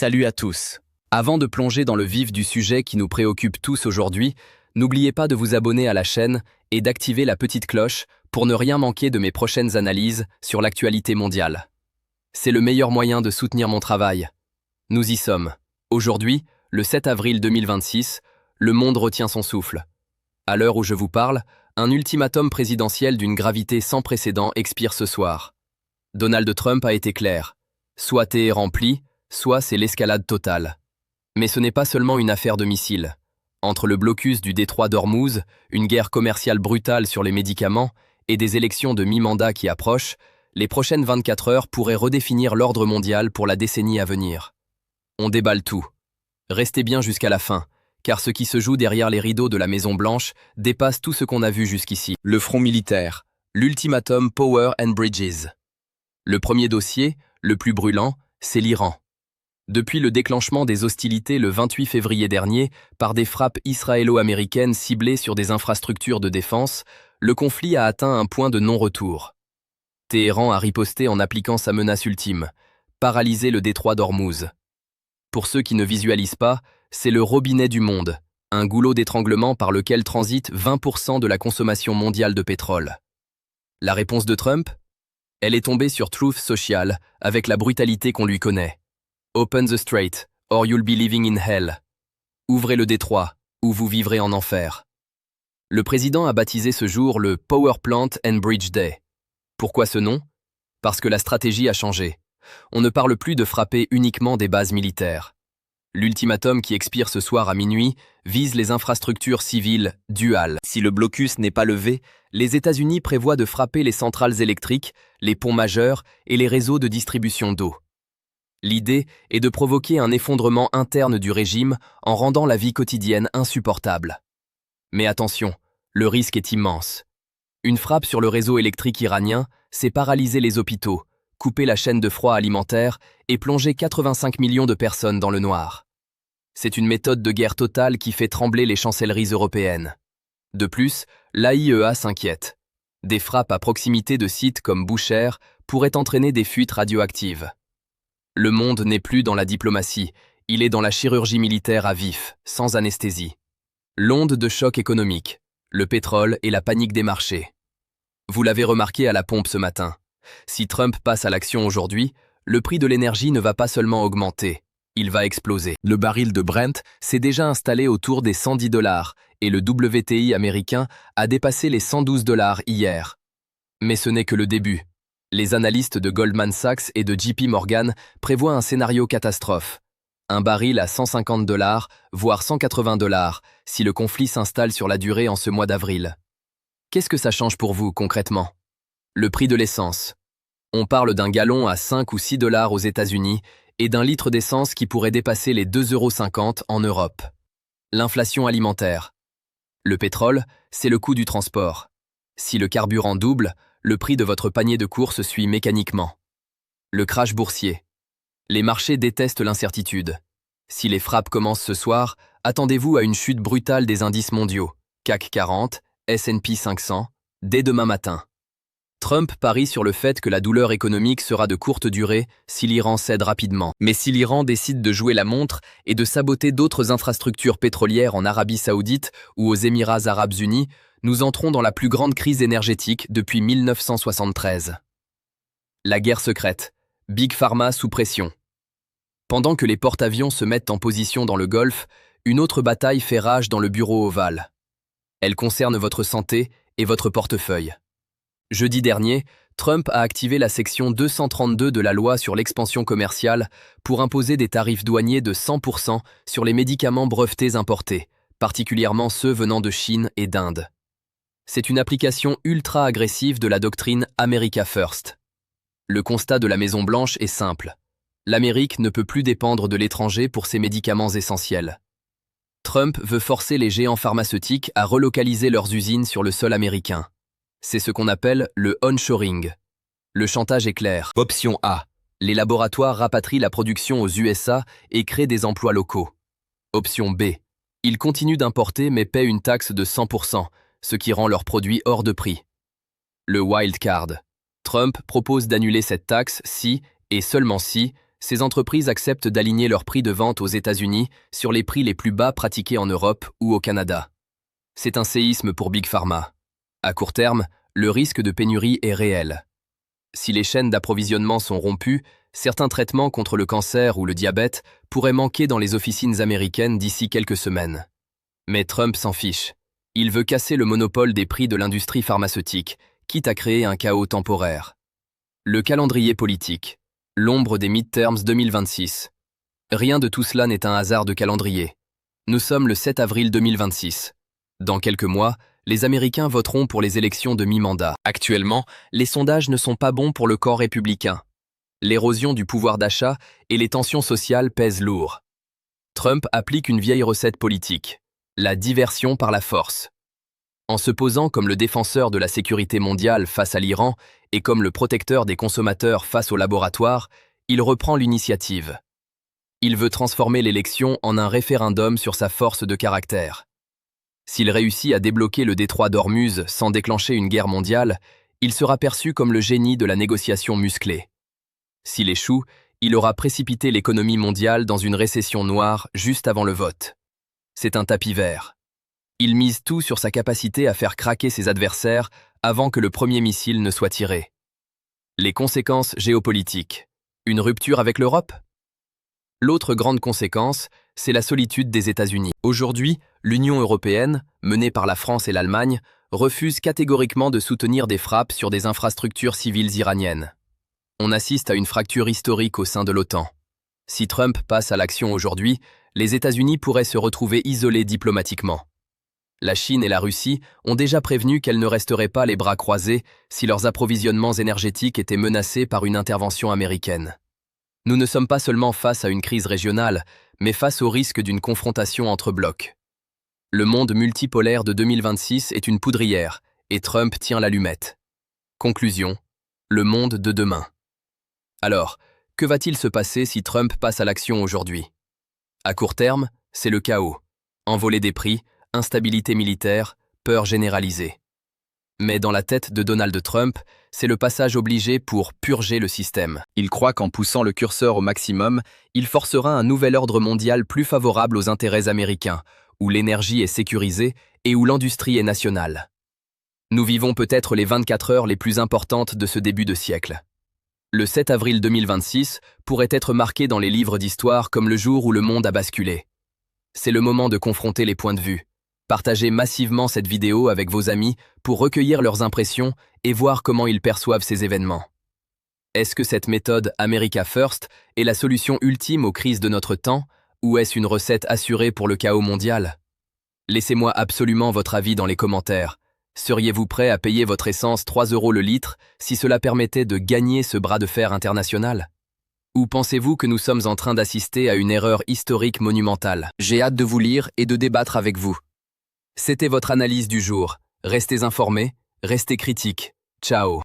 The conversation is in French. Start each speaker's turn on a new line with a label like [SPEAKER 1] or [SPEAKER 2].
[SPEAKER 1] Salut à tous. Avant de plonger dans le vif du sujet qui nous préoccupe tous aujourd'hui, n'oubliez pas de vous abonner à la chaîne et d'activer la petite cloche pour ne rien manquer de mes prochaines analyses sur l'actualité mondiale. C'est le meilleur moyen de soutenir mon travail. Nous y sommes. Aujourd'hui, le 7 avril 2026, le monde retient son souffle. À l'heure où je vous parle, un ultimatum présidentiel d'une gravité sans précédent expire ce soir. Donald Trump a été clair. Soit Téhéran plie, soit c'est l'escalade totale. Mais ce n'est pas seulement une affaire de missiles. Entre le blocus du détroit d'Ormuz, une guerre commerciale brutale sur les médicaments et des élections de mi-mandat qui approchent, les prochaines 24 heures pourraient redéfinir l'ordre mondial pour la décennie à venir. On déballe tout. Restez bien jusqu'à la fin, car ce qui se joue derrière les rideaux de la Maison-Blanche dépasse tout ce qu'on a vu jusqu'ici. Le front militaire, l'ultimatum Power and Bridges. Le premier dossier, le plus brûlant, c'est l'Iran. Depuis le déclenchement des hostilités le 28 février dernier par des frappes israélo-américaines ciblées sur des infrastructures de défense, le conflit a atteint un point de non-retour. Téhéran a riposté en appliquant sa menace ultime, paralyser le détroit d'Ormuz. Pour ceux qui ne visualisent pas, c'est le robinet du monde, un goulot d'étranglement par lequel transite 20% de la consommation mondiale de pétrole. La réponse de Trump ? Elle est tombée sur Truth Social avec la brutalité qu'on lui connaît. Open the strait, or you'll be living in hell. Ouvrez le détroit, ou vous vivrez en enfer. Le président a baptisé ce jour le Power Plant and Bridge Day. Pourquoi ce nom ? Parce que la stratégie a changé. On ne parle plus de frapper uniquement des bases militaires. L'ultimatum qui expire ce soir à minuit vise les infrastructures civiles duales. Si le blocus n'est pas levé, les États-Unis prévoient de frapper les centrales électriques, les ponts majeurs et les réseaux de distribution d'eau. L'idée est de provoquer un effondrement interne du régime en rendant la vie quotidienne insupportable. Mais attention, le risque est immense. Une frappe sur le réseau électrique iranien, c'est paralyser les hôpitaux, couper la chaîne de froid alimentaire et plonger 85 millions de personnes dans le noir. C'est une méthode de guerre totale qui fait trembler les chancelleries européennes. De plus, l'AIEA s'inquiète. Des frappes à proximité de sites comme Bushehr pourraient entraîner des fuites radioactives. Le monde n'est plus dans la diplomatie, il est dans la chirurgie militaire à vif, sans anesthésie. L'onde de choc économique, le pétrole et la panique des marchés. Vous l'avez remarqué à la pompe ce matin. Si Trump passe à l'action aujourd'hui, le prix de l'énergie ne va pas seulement augmenter, il va exploser. Le baril de Brent s'est déjà installé autour des $110 et le WTI américain a dépassé les $112 hier. Mais ce n'est que le début. Les analystes de Goldman Sachs et de JP Morgan prévoient un scénario catastrophe. Un baril à $150, voire $180, si le conflit s'installe sur la durée en ce mois d'avril. Qu'est-ce que ça change pour vous concrètement ? Le prix de l'essence. On parle d'un gallon à 5 ou 6 $ aux États-Unis et d'un litre d'essence qui pourrait dépasser les 2,50 € en Europe. L'inflation alimentaire. Le pétrole, c'est le coût du transport. Si le carburant double, le prix de votre panier de courses suit mécaniquement. Le crash boursier. Les marchés détestent l'incertitude. Si les frappes commencent ce soir, attendez-vous à une chute brutale des indices mondiaux, CAC 40, S&P 500, dès demain matin. Trump parie sur le fait que la douleur économique sera de courte durée si l'Iran cède rapidement. Mais si l'Iran décide de jouer la montre et de saboter d'autres infrastructures pétrolières en Arabie Saoudite ou aux Émirats Arabes Unis, nous entrons dans la plus grande crise énergétique depuis 1973. La guerre secrète. Big Pharma sous pression. Pendant que les porte-avions se mettent en position dans le Golfe, une autre bataille fait rage dans le bureau ovale. Elle concerne votre santé et votre portefeuille. Jeudi dernier, Trump a activé la section 232 de la loi sur l'expansion commerciale pour imposer des tarifs douaniers de 100% sur les médicaments brevetés importés, particulièrement ceux venant de Chine et d'Inde. C'est une application ultra-agressive de la doctrine America First. Le constat de la Maison-Blanche est simple. L'Amérique ne peut plus dépendre de l'étranger pour ses médicaments essentiels. Trump veut forcer les géants pharmaceutiques à relocaliser leurs usines sur le sol américain. C'est ce qu'on appelle le onshoring. Le chantage est clair. Option A. Les laboratoires rapatrient la production aux USA et créent des emplois locaux. Option B. Ils continuent d'importer mais paient une taxe de 100%, ce qui rend leurs produits hors de prix. Le wild card. Trump propose d'annuler cette taxe si, et seulement si, ces entreprises acceptent d'aligner leurs prix de vente aux États-Unis sur les prix les plus bas pratiqués en Europe ou au Canada. C'est un séisme pour Big Pharma. À court terme, le risque de pénurie est réel. Si les chaînes d'approvisionnement sont rompues, certains traitements contre le cancer ou le diabète pourraient manquer dans les officines américaines d'ici quelques semaines. Mais Trump s'en fiche. Il veut casser le monopole des prix de l'industrie pharmaceutique, quitte à créer un chaos temporaire. Le calendrier politique. L'ombre des midterms 2026. Rien de tout cela n'est un hasard de calendrier. Nous sommes le 7 avril 2026. Dans quelques mois, les Américains voteront pour les élections de mi-mandat. Actuellement, les sondages ne sont pas bons pour le camp républicain. L'érosion du pouvoir d'achat et les tensions sociales pèsent lourd. Trump applique une vieille recette politique, la diversion par la force. En se posant comme le défenseur de la sécurité mondiale face à l'Iran et comme le protecteur des consommateurs face aux laboratoires, il reprend l'initiative. Il veut transformer l'élection en un référendum sur sa force de caractère. S'il réussit à débloquer le détroit d'Ormuz sans déclencher une guerre mondiale, il sera perçu comme le génie de la négociation musclée. S'il échoue, il aura précipité l'économie mondiale dans une récession noire juste avant le vote. C'est un tapis vert. Il mise tout sur sa capacité à faire craquer ses adversaires avant que le premier missile ne soit tiré. Les conséquences géopolitiques. Une rupture avec l'Europe ? L'autre grande conséquence, c'est la solitude des États-Unis. Aujourd'hui, l'Union européenne, menée par la France et l'Allemagne, refuse catégoriquement de soutenir des frappes sur des infrastructures civiles iraniennes. On assiste à une fracture historique au sein de l'OTAN. Si Trump passe à l'action aujourd'hui, les États-Unis pourraient se retrouver isolés diplomatiquement. La Chine et la Russie ont déjà prévenu qu'elles ne resteraient pas les bras croisés si leurs approvisionnements énergétiques étaient menacés par une intervention américaine. Nous ne sommes pas seulement face à une crise régionale, mais face au risque d'une confrontation entre blocs. Le monde multipolaire de 2026 est une poudrière, et Trump tient l'allumette. Conclusion, le monde de demain. Alors, que va-t-il se passer si Trump passe à l'action aujourd'hui ? À court terme, c'est le chaos. Envolée des prix, instabilité militaire, peur généralisée. Mais dans la tête de Donald Trump, c'est le passage obligé pour purger le système. Il croit qu'en poussant le curseur au maximum, il forcera un nouvel ordre mondial plus favorable aux intérêts américains, où l'énergie est sécurisée et où l'industrie est nationale. Nous vivons peut-être les 24 heures les plus importantes de ce début de siècle. Le 7 avril 2026 pourrait être marqué dans les livres d'histoire comme le jour où le monde a basculé. C'est le moment de confronter les points de vue. Partagez massivement cette vidéo avec vos amis pour recueillir leurs impressions et voir comment ils perçoivent ces événements. Est-ce que cette méthode America First est la solution ultime aux crises de notre temps, ou est-ce une recette assurée pour le chaos mondial? Laissez-moi absolument votre avis dans les commentaires. Seriez-vous prêt à payer votre essence 3 € le litre si cela permettait de gagner ce bras de fer international? Ou pensez-vous que nous sommes en train d'assister à une erreur historique monumentale? J'ai hâte de vous lire et de débattre avec vous. C'était votre analyse du jour. Restez informés, restez critiques. Ciao.